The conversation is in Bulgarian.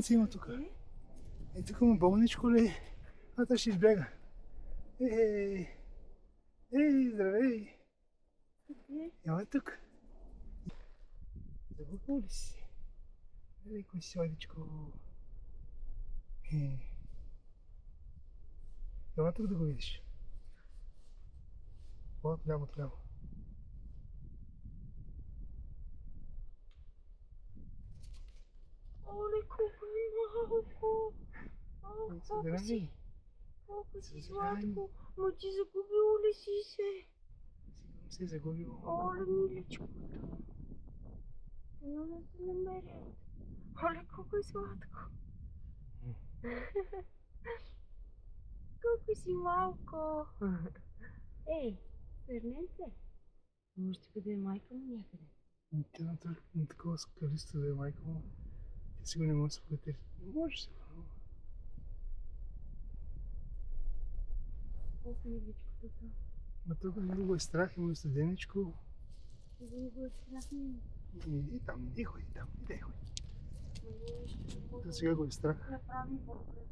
болница има тук. Е, тук има болничко ли? А, той ще избяга. Ей, здравей! Ела тук. Загубил ли си? Леко си, сладичко. Ела тук да го видиш. Отляво, отляво. Оле, колко е малко! Колко си сладко! Ма ти загубил ли си се? Сигурно се е загубил. Оле, миличкото! Едно да се намерят. Оле, колко е сладко! Колко си малко! Ей, върнем се! Може да бъде майка му някъде. Тя на такова скалисто да е майка му. Тя сигурно не може да се потери. Може сигурно. Колко миличкото това. Ма тук много е страх, има студеничко. Много е страх ми. И там, и ходи там, и дай ходи. Ма ние ще Сега го е страх. направим по-добре.